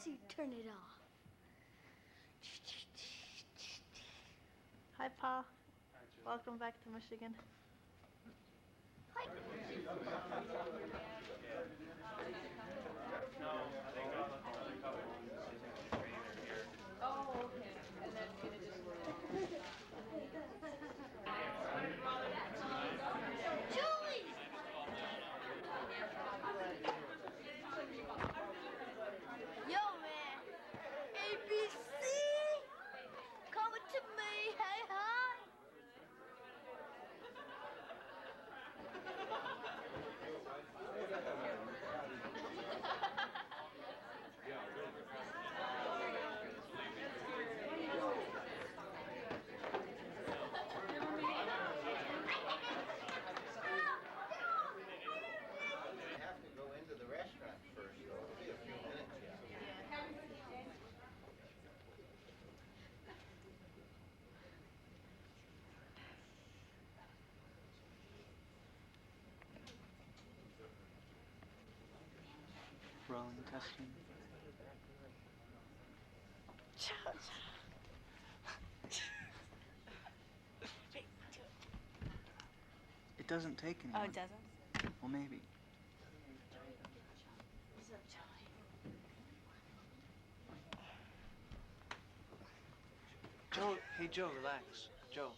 you turn it off. Hi, Pa. Welcome back to Michigan. Hi. Oh, okay. And then you just... Julie! Yo, man. ABC! Coming to me. Hey, hi. Rolling, testing. It doesn't take anyone. Oh, it doesn't? Well, maybe. What's up, Joey? Joe, hey Joe, relax. Joe.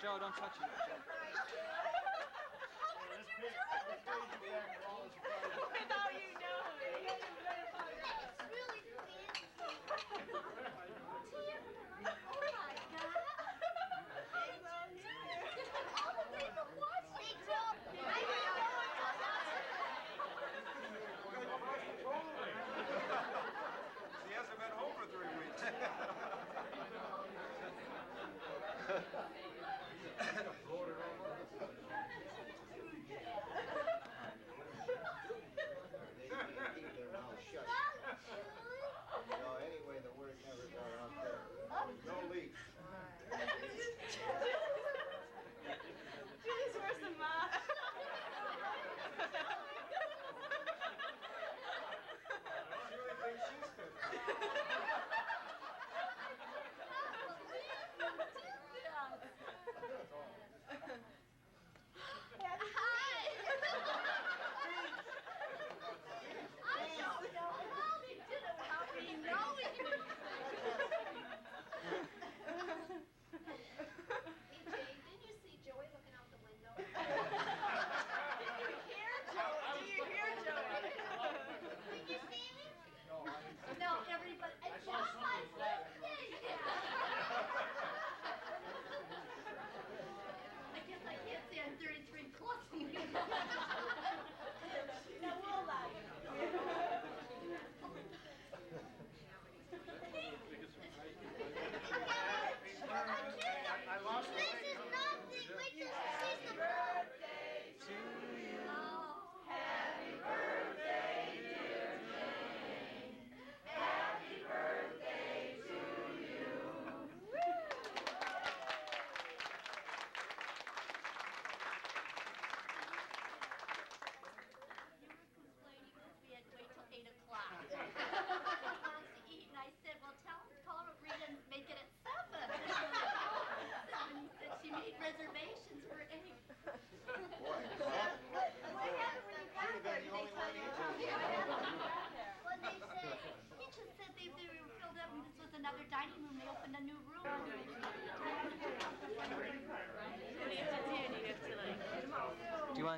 Joe, don't touch it. Joe. Without you knowing. It's really fancy. Oh my God. All the people watching. Joe. He hasn't been home for 3 weeks.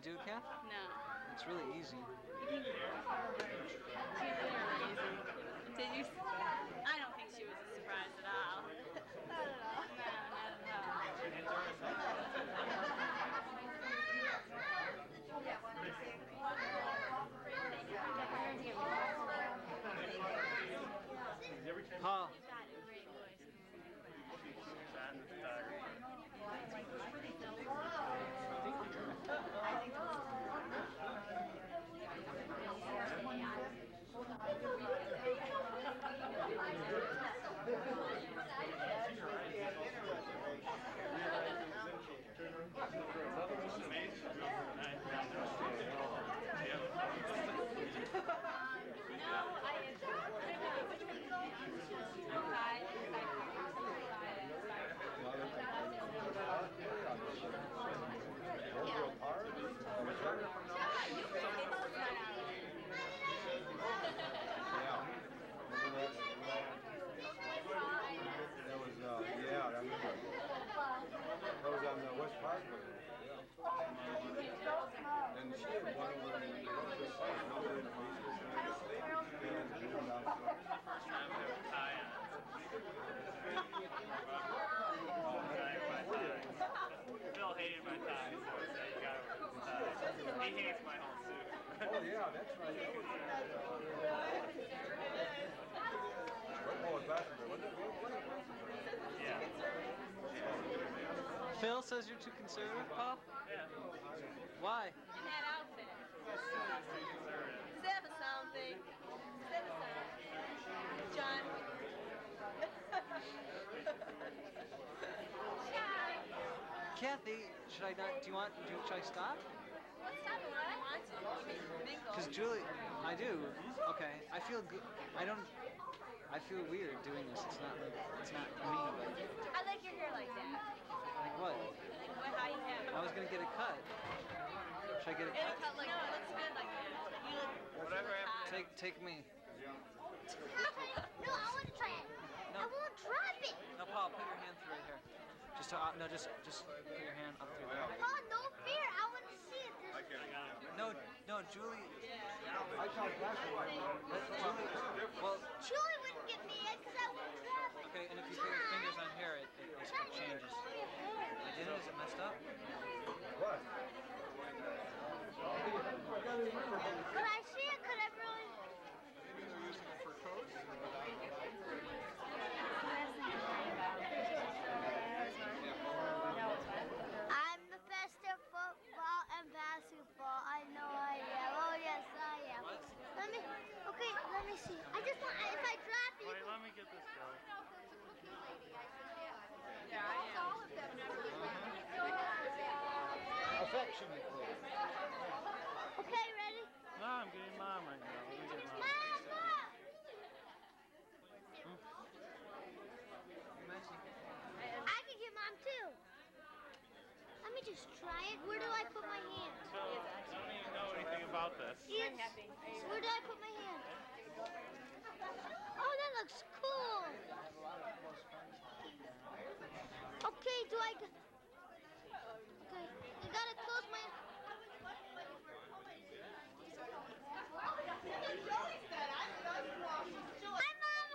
want to do it, Kath? No. It's really easy. She's really amazing. Did you? I don't think she was a surprise at all. Not at all. No, not at all. Paul. You've got a great voice. That was on the West Parkway. And she had one over in the Phil hated my tie, so I said, you gotta wear this tie. He hates my whole suit. Oh, yeah, that's right. Oh, it's basketball. Wasn't it? Yeah. Phil says you're too conservative, Paul? Yeah. Why? In that outfit. Does that have a sound thing? Does that have a sound? John? Kathy, should I not? Should I stop? What's that the one I want to? You mean mingle? Because Julie, I do. Okay, I feel good. I feel weird doing this. It's not me, but I like your hair like that. like what? Like how you have it. I was gonna get a cut. Should I get a It'll cut? cut like, it looks good like that. You look Whatever happened Take me. No, I want to try it. I won't drop it. No, Paul, put your hand through right here. Just put your hand up through there. Oh, no fear. I want to see it. No, Julie. I thought basketball. Well, Julie wouldn't get me in because I won't drop it. okay, and if you put your fingers on here, it changes. I did it. Is it messed up? What? Could I see it? Could I really? I'm the best at football and basketball. I know I am. Oh yes, I am. Let me see. I just want. If I drop it, Wait, let me get this going. Affectionately. okay, ready? No, I'm getting mom right now. Let me get mom. Mama! I can get mom too. Let me just try it. Where do I put my hand? So, I don't even know anything about this. Yes. Where do I put my hand? Oh, that looks cool. Okay, do I? Okay, you gotta close my. Hi, Mom.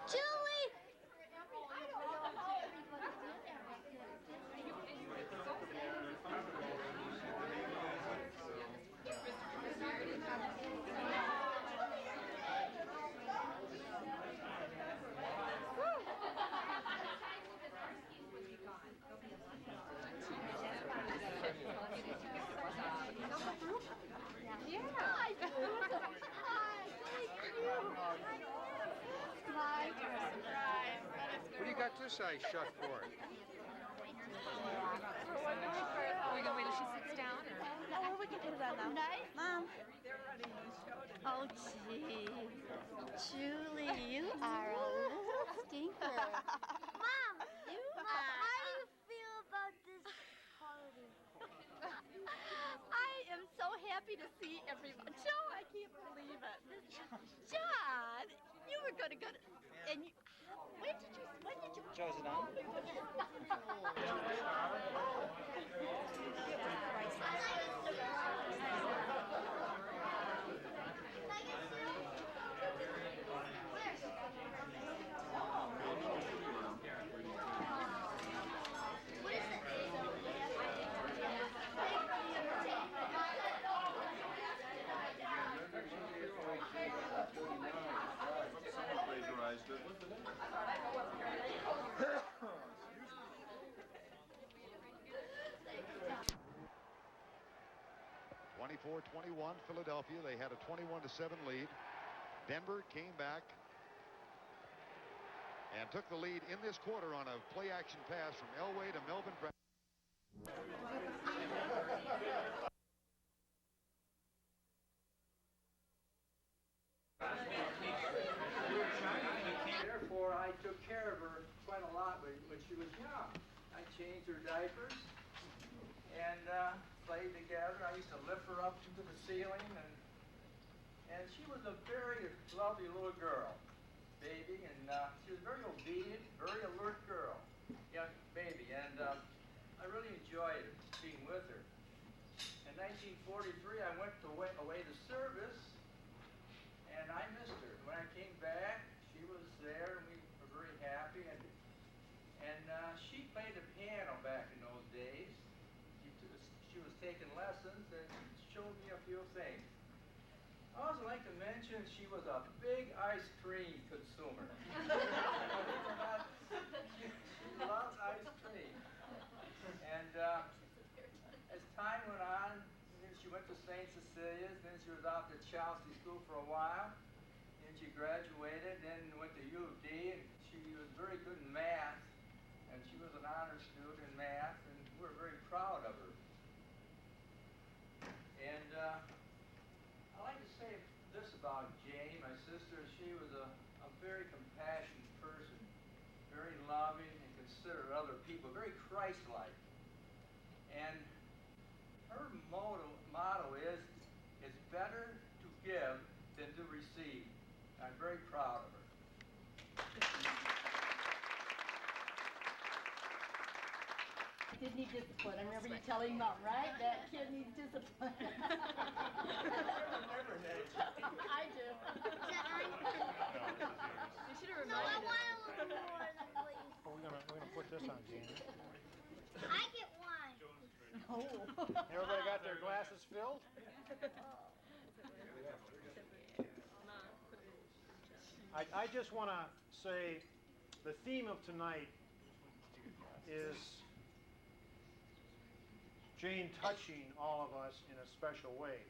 Julie. What do you got this eye shut for? Are we gonna wait till she sits down? Or? No, we can put it on now. Mom. Oh, gee. Julie, you are a little stinker. Mom, You how do you feel about this party? I am so happy to see everyone. Joe, I can't believe it. John, you were going to go to... And you, when did you Joe, is it on? Plagiarized it. 24-21 Philadelphia. They had a 21-7 lead. Denver came back and took the lead in this quarter on a play-action pass from Elway to Melvin Brown. Therefore, I took care of her quite a lot when she was young. I changed her diapers and played together. I used to lift her up to the ceiling, and she was a very lovely little girl, baby, and she was very obedient, very alert girl, young baby, and I really enjoyed being with her. In 1943, I went away to service, and I missed her. When I came back, she was there, and we were very happy, and she played the piano back in those days. She was taking lessons and showed me a few things. I also like to mention she was a big ice cream consumer. She loved ice cream. And as time went on, then she went to St. Cecilia's, then she was out to Chelsea School for a while, then she graduated, then went to U of D, and she was very good in math, and she was an honor student in math, and we're very proud of her. And I like to say this about Jane, my sister. She was a very compassionate person, very loving and considerate of other people, very Christ-like. And her motto is, it's better to give than to receive. I'm very proud of her. Did need discipline. I remember you telling Mom, right? That kid needs discipline. I do. You should have reminded No, I want a little more than what you said. We're gonna put this on, Jane. I get one. Oh. Everybody got their glasses filled? I just want to say the theme of tonight is Jane touching all of us in a special way.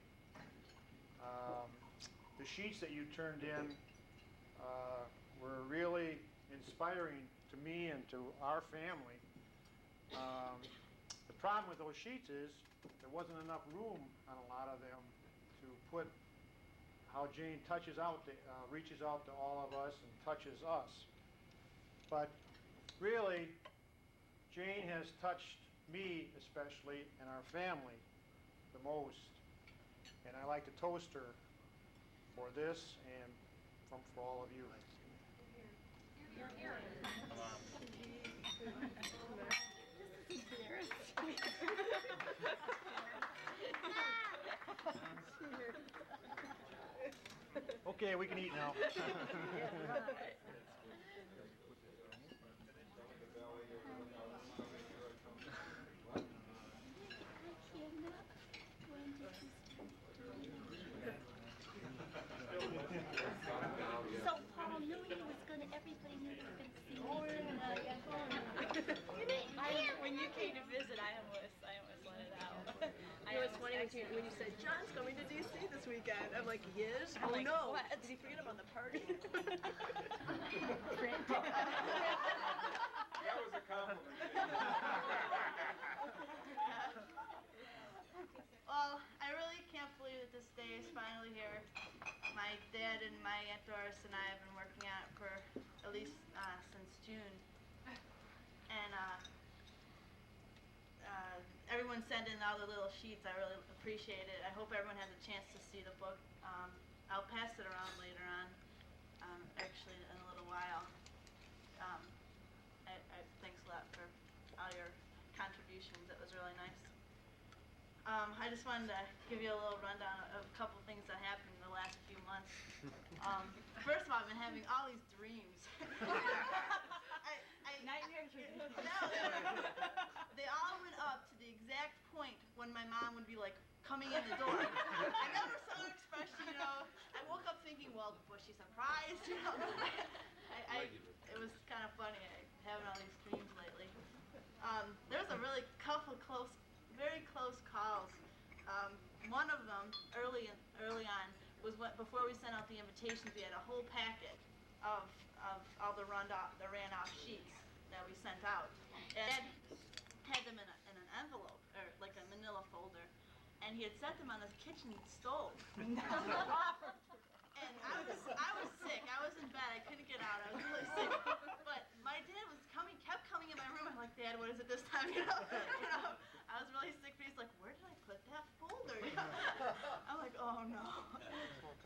The sheets that you turned in were really inspiring to me and to our family. The problem with those sheets is there wasn't enough room on a lot of them to put how Jane touches out, reaches out to all of us and touches us. But really, Jane has touched me especially and our family the most. And I like to toast her for this and for all of you. Okay, we can eat now. So Paul knew he was gonna, everybody knew he was gonna see me. When you came to visit, I almost let it out. It was funny when you said, John's coming to DC this weekend. I'm like, he is? I'm oh like, no, what? did he forget about the party? That was a compliment. Well, I really can't believe that this day is finally here. My dad and my Aunt Doris and I have been working on it for at least since June. And everyone sent in all the little sheets. I really appreciate it. I hope everyone has a chance to see the book. I'll pass it around later on, actually in a little while. I just wanted to give you a little rundown of a couple things that happened in the last few months. First of all, I've been having all these dreams. Nightmares. They all went up to the exact point when my mom would be like coming in the door. I never saw her expression, you know. I woke up thinking, well, was she surprised? You know, it was kind of funny having all these dreams lately. There was a really couple very close calls. One of them early on was before we sent out the invitations. We had a whole packet of all the ran off sheets that we sent out, and had them in an envelope or like a manila folder, and he had set them on his kitchen stove. And I was sick. I was in bed. I couldn't get out. I was really sick. But my dad kept coming in my room. I'm like, Dad, what is it this time? You know, I was really sick. But he's like, where did I put that folder? You know? I'm like, oh no.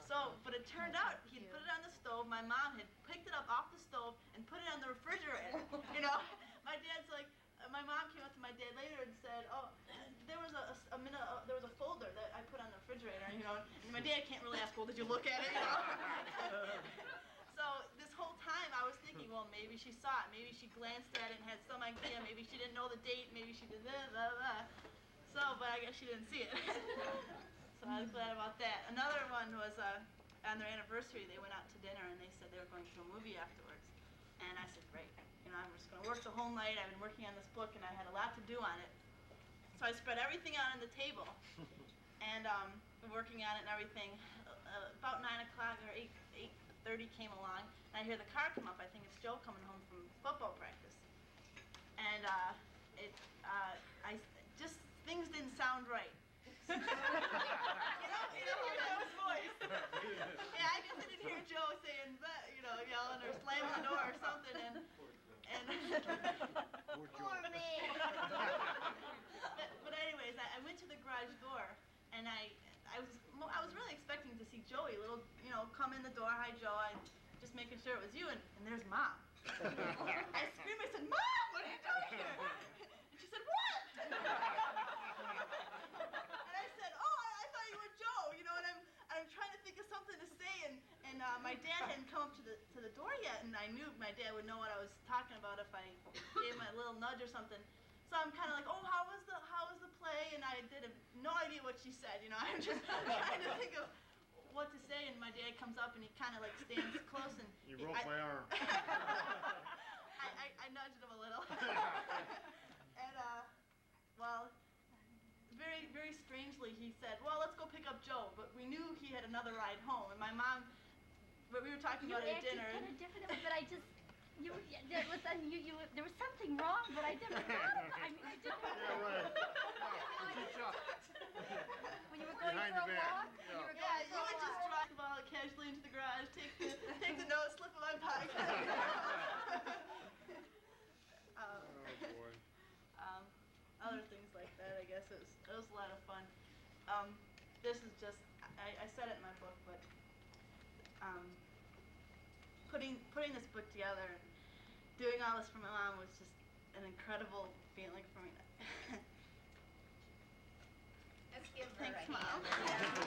So, but it turned out he'd put it on the stove. My mom had picked it up off the stove and put it on the refrigerator. You know, my dad's like, my mom came up to my dad later and said, oh, there was a folder that I put on the refrigerator, you know, and my dad can't really ask, well, did you look at it, you know? So this whole time I was thinking, well, maybe she saw it, maybe she glanced at it and had some idea, maybe she didn't know the date, maybe she did blah, blah, blah. So, but I guess she didn't see it. So I was glad about that. Another one was on their anniversary, they went out to dinner and they said they were going to a movie afterwards. And I said, great. You know, I'm just going to work the whole night. I've been working on this book, and I had a lot to do on it. So I spread everything out on the table, and working on it and everything. About 9 o'clock or 8:30 came along, and I hear the car come up. I think it's Joe coming home from football practice. And things didn't sound right. you know Joe's voice. Yeah, I guess I didn't hear Joe saying, you know, yelling or slamming the door or something, and Poor me. but anyways, I went to the garage door, and I was really expecting to see Joey, come in the door, hi Joe, I'm just making sure it was you, and there's Mom. I screamed, I said, Mom, what are you doing here? And she said, what? And I said, oh, I thought you were Joe, you know, and I'm trying to think of something to say, and my dad hadn't come up to the door yet, and I knew my dad would know what I was talking about if I gave him a little nudge or something. So I'm kind of like, oh, how was the play? And I did have no idea what she said, you know. I'm just trying to think of what to say, and my dad comes up and he kind of like stands close and you broke my arm. I nudged him a little. And well, very, very strangely, he said, well, let's go pick up Joe. But we knew he had another ride home, and my mom, but we were talking about it at dinner. You acted kind of different, but I just, there was something wrong, but I never thought of it. I mean, I didn't. Yeah, right. When you were going for a walk, you would just drive the ball casually into the garage, take the note, slip in my pocket. Oh boy. Other things like that, I guess it was a lot of fun. This is just, I said it in my book, but putting this book together and doing all this for my mom was just an incredible feeling for me. Let's give her Thanks, a Mom. hand.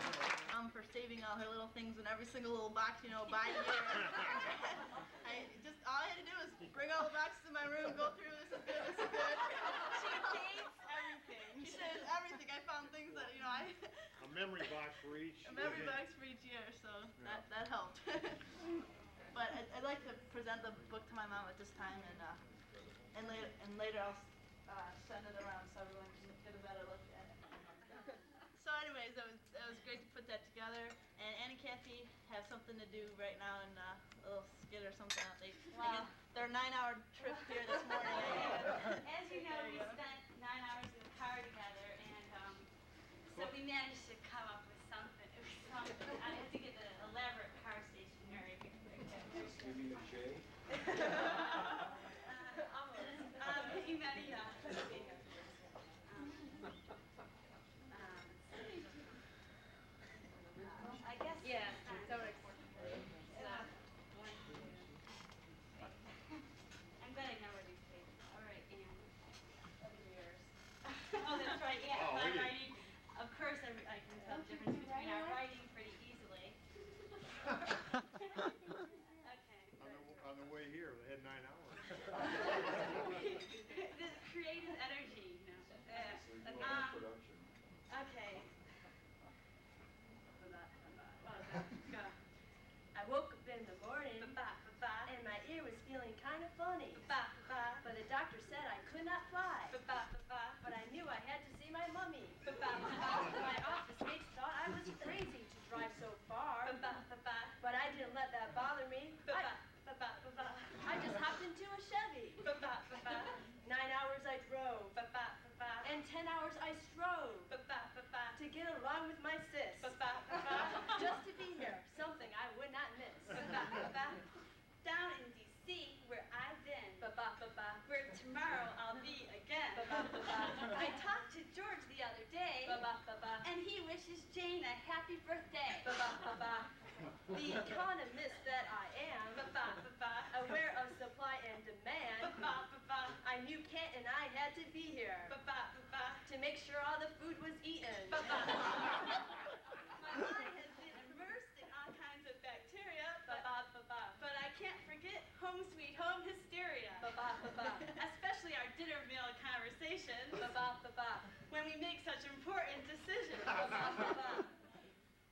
For saving all her little things in every single little box, you know, by year. All I had to do was bring all the boxes in my room, go through, this is good, this is good. She dates everything. She says everything. I found things that, you know, A memory box for each. A memory box for each year, so that helped. But I'd like to present the book to my mom at this time, and later I'll send it around so everyone can get a better look at it. So anyways, it was great to put that together, and Annie and Kathy have something to do right now in a little skit or something. Their 9-hour trip here this morning. As you know, we spent 9 hours in the car together, and so we managed to come up with something. It was something. I had to get the elaborate car stationery. You mean a J? I guess. Yeah. I'm glad I know where these pages This creative energy, you know. Okay. Go. I woke up in the morning and my ear was feeling kind of funny. But the doctor said I could not fly. But I knew I had to see my mummy. My office mates thought I was crazy to drive so far. But I didn't let that bother me. I just hopped into a Chevy. 9 hours I drove. And 10 hours I strove. To get along with my sis. Just to be here, something I would not miss. Down in D.C., where I've been, where tomorrow I'll be again. I talked to George the other day, and he wishes Jane a happy birthday. The economist that I am, aware of supply and demand, I knew Kent and I had to be here to make sure all the food was eaten. My mind has been immersed in all kinds of bacteria, but I can't forget home sweet home hysteria. Especially our dinner meal conversations when we make such important decisions.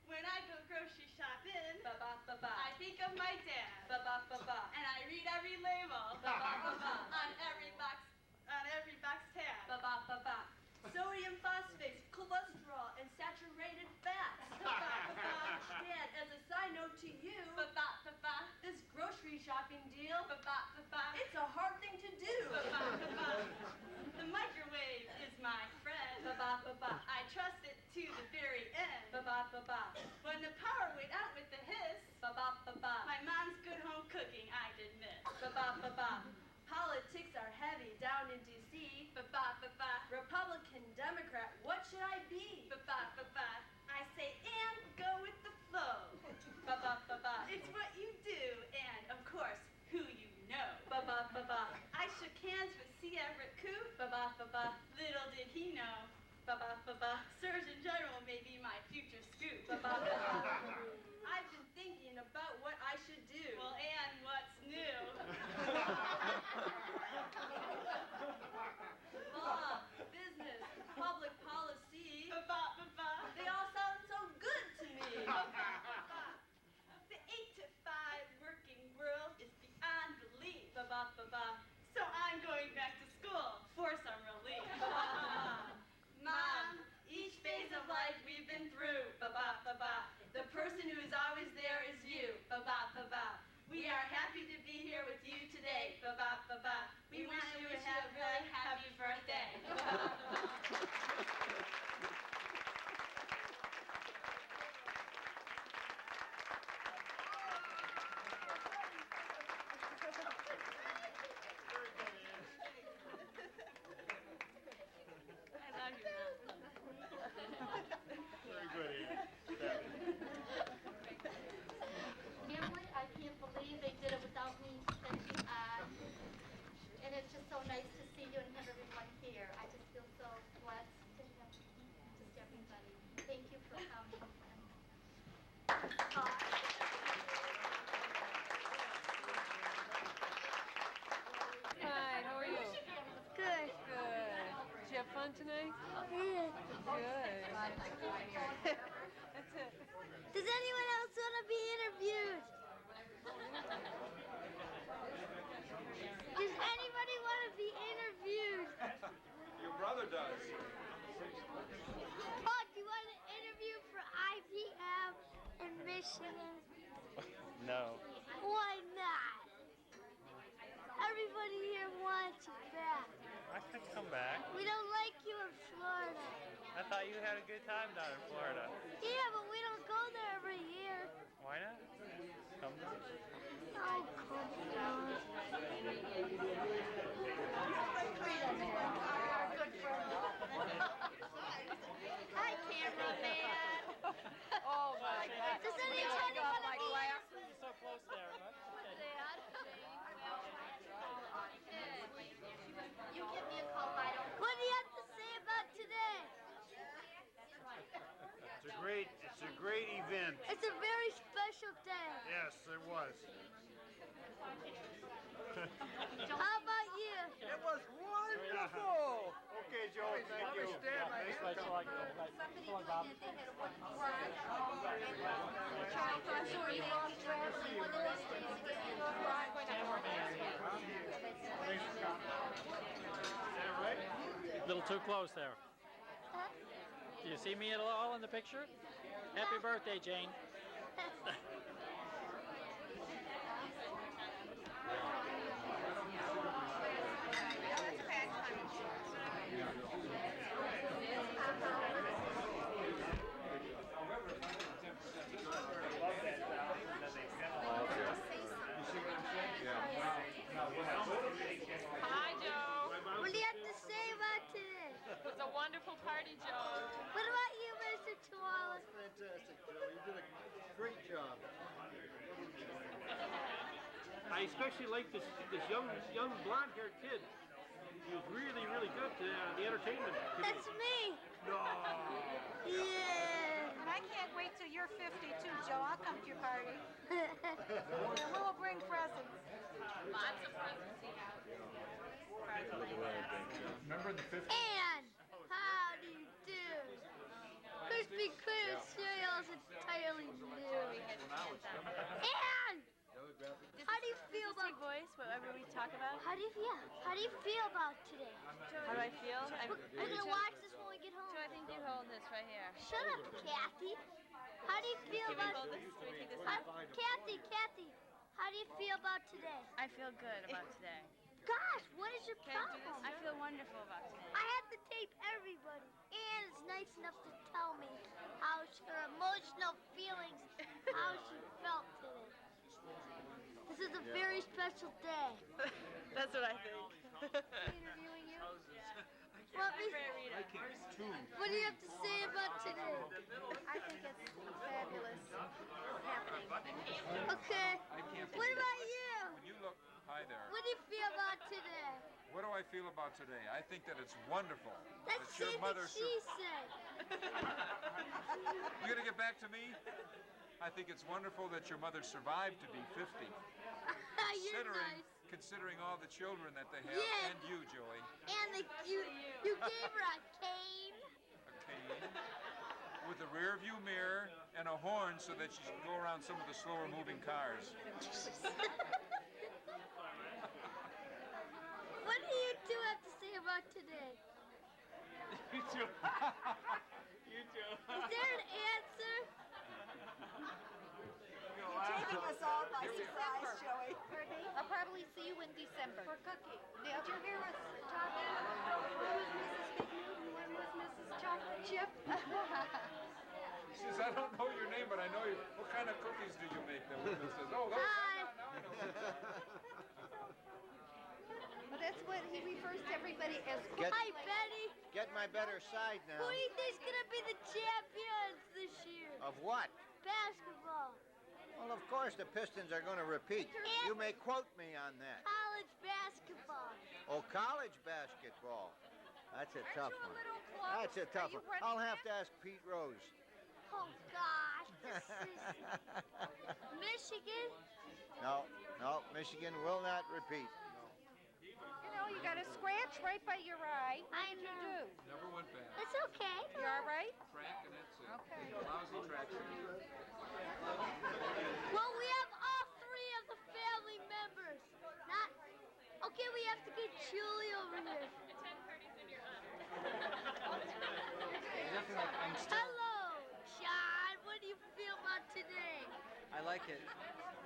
When I go grocery shopping, I think of my dad, and I read every label on every box tab. Sodium phosphates, cholesterol, and saturated fats. Dad, as a side note to you, this grocery shopping deal, it's a hard thing to do. The microwave is my friend. I trust it to the very end. When the power went out with the hiss, my mom's good home cooking I did miss. Politics are heavy down in D.C. Republican, Democrat, what should I be? I say, and go with the flow. It's what you do, and of course, who you know. I shook hands with C. Everett Koop. Little did he know. Surgeon General may be my future scoop. I've been thinking about what I should do. Well, and what's new? Law, business, public policy. They all sound so good to me. The 8 to 5 working world is beyond belief. So I'm going back to school for some relief. Mom, each phase of life we've been through. The person who is always there is you. We are happy to be here with you today. We wish you a really happy birthday. Very good, Amy. Family, I can't believe they did it without me catching on. And it's just so nice to see you and have everyone here. I just feel so blessed to have just everybody. Thank you for coming. Hi, how are you? Good. Good. Did you have fun tonight? Yeah. Good. That's it. Does anyone else want to be interviewed? Does anybody want to be interviewed? Your brother does. Oh, do you want an interview for IBM in Michigan? No. Why not? Everybody here wants you back. I could come back. We don't like you in Florida. I thought you had a good time down in Florida. Yeah, but we don't go there every year. Why not? Come to Oh, come on. Hi, cameraman. Oh my God. Does anybody want to be You're so close there. Dad? You give me a call, I don't. What do you have to say about today? It's a great event. It's a very special day. Yes, it was. How about you? It was wonderful. Okay, Joe, thank you. Understand my Nice like Bob. A little too close there. Do you see me at all in the picture? Happy birthday, Jane. Hi, Joe. What do you have to say about today? It was a wonderful party, Joe. What about you, Mr. Tuala? Fantastic, Joe. You did a great job. I especially like this young blonde-haired kid. He was really, really good to the entertainment committee. That's me. No. Yeah. And I can't wait till you're 52, Joe. I'll come to your party. And we'll bring presents. Lots of presents. Remember the 50s? And how do you do? Krispy Kreme cereal is entirely new. And how do you feel about voice? Whatever we talk about. How do you feel? How do you feel about today? How do I feel? We're gonna watch this when we get home. So I think you hold this right here. Shut up, Kathy. How do you feel Can we about hold this? Do we take this? Kathy, how do you feel about today? I feel good about today. Gosh, what is your Can I do problem? this? I feel wonderful about today. I have to tape everybody, and it's nice enough to tell me how her emotional feelings, how she felt today. This is a very special day. That's what I think. Interviewing you? What do you have to say about today? I think it's fabulous happening. Okay. What about you? When you look, hi there. What do you feel about today? What do I feel about today? I think that it's wonderful. That's that your the same mother. thing she said. You gonna get back to me? I think it's wonderful that your mother survived to be 50. You're nice. Considering all the children that they have, Yeah. and you, Joey. And you gave her a cane. A cane with a rear view mirror and a horn so that she can go around some of the slower moving cars. What do you two have to say about today? You too. You too. Is there an answer? Taking us all by surprise, Joey. I'll probably see you in December. For cookie. Did you hear us talking? One was Mrs. Big Mood and one was Mrs. Chocolate Chip. She says, I don't know your name, but I know you. What kind of cookies do you make? The woman says, oh, those. Now I know. Well, that's what he refers to everybody as Get- Hi, Betty. Get my better side now. Who do you think's gonna be the champions this year? Of what? Basketball. Well, of course the Pistons are going to repeat. You may quote me on that. College basketball. Oh, college basketball. That's a tough one. That's a tough one. I'll have to ask Pete Rose. Oh gosh, this is Michigan. No, Michigan will not repeat. You know, you got a scratch right by your eye. I know. Never went back. It's okay. You all right? Track and that's it. Okay. Lousy track. Well, we have all three of the family members. Not. Okay, we have to get Julie over here. Hello, John. What do you feel about today? I like it.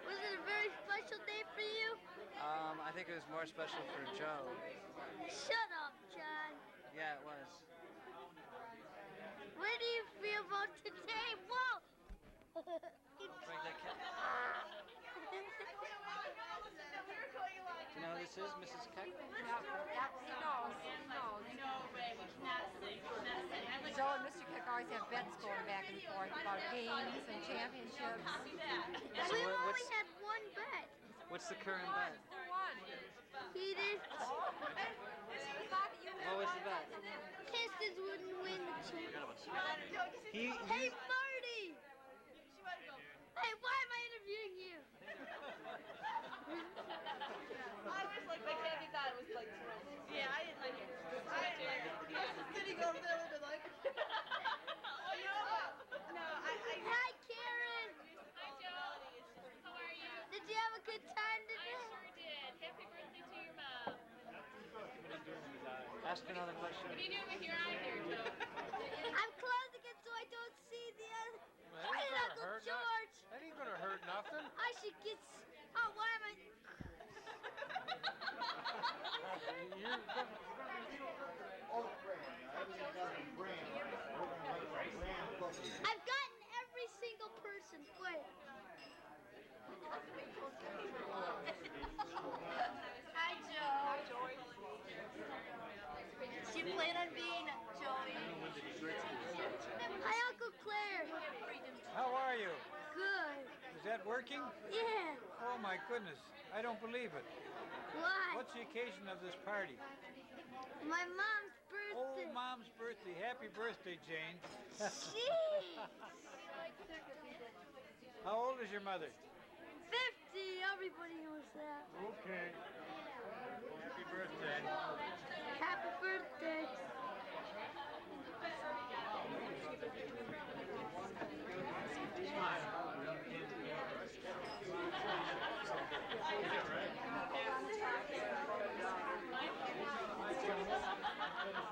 Was it a very special day for you? I think it was more special for Joe. Shut up, John. Yeah, it was. What do you feel about today? Whoa! Break that cat. Do you know who this is, Mrs. Keck? Joe and Mr. Kick always have bets going back and forth about games and championships. So We've only what's, had one bet. what's the current bet? He did. What was the bet? Pistons wouldn't win the championship. He Hey, Marty! Hey, why am I interviewing you? Ask another question. What are you doing with your eye there, Joe? I'm closing it so I don't see the other. That Hey, ain't gonna Uncle hurt George. That ain't gonna hurt nothing. I should get. Oh, why am I? I've gotten every single person. Wait. Hi, Joe. Hi, Joey. Do you plan on being Joey? Hi, Uncle Claire. How are you? Good. Is that working? Yeah. Oh my goodness, I don't believe it. Why? What's the occasion of this party? My mom's birthday. Oh, Mom's birthday. Happy birthday, Jane. Jeez. How old is your mother? 50. Everybody knows that. Okay. Happy birthday. Happy birthday.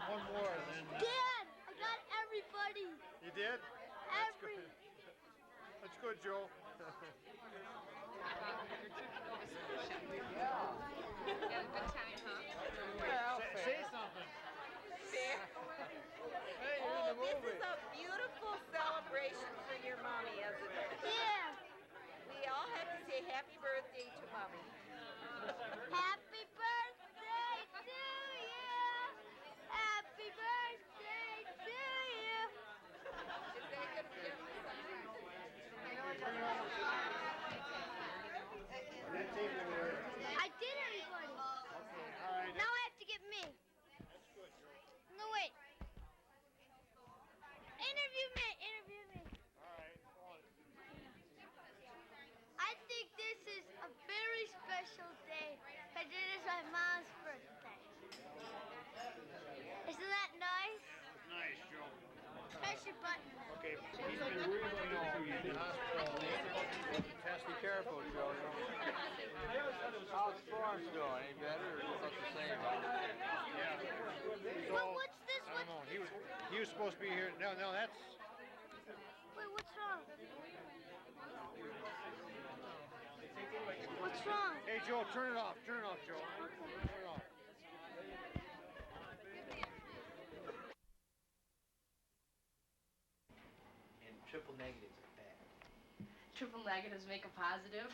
One more, then. Dad, I got everybody. You did? Every. That's good, Joe. Had a good time, huh? Well, say something. Fair. Hey, you're in the This movie. is a beautiful celebration for your mommy, isn't it? Yeah. We all have to say happy birthday to mommy. Happy birthday to you. Happy birthday to you. Is that going to be I did everybody. Now I have to get me. No, wait. Interview me. Interview me. I think this is a very special day because it is my mom's birthday. Isn't that nice? Nice, Joe. Press your button. Okay, he's been really good to you in the hospital. Be careful, Joe. How's Florence doing? Any better or about the same? Yeah. Well, what's this? I don't know. He was supposed to be here. No, that's. Wait, what's wrong? What's wrong? Hey, Joe, turn it off. Turn it off, Joe. Turn it off. And triple negatives are bad. Triple negatives make a positive.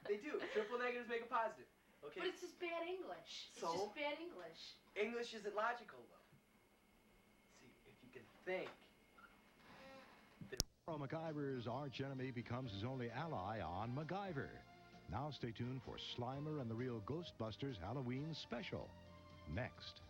They do. Triple negatives make a positive. Okay. But it's just bad English. So? It's just bad English. English isn't logical, though. See, if you can think. MacGyver's arch enemy becomes his only ally on MacGyver. Now stay tuned for Slimer and the Real Ghostbusters Halloween special. Next.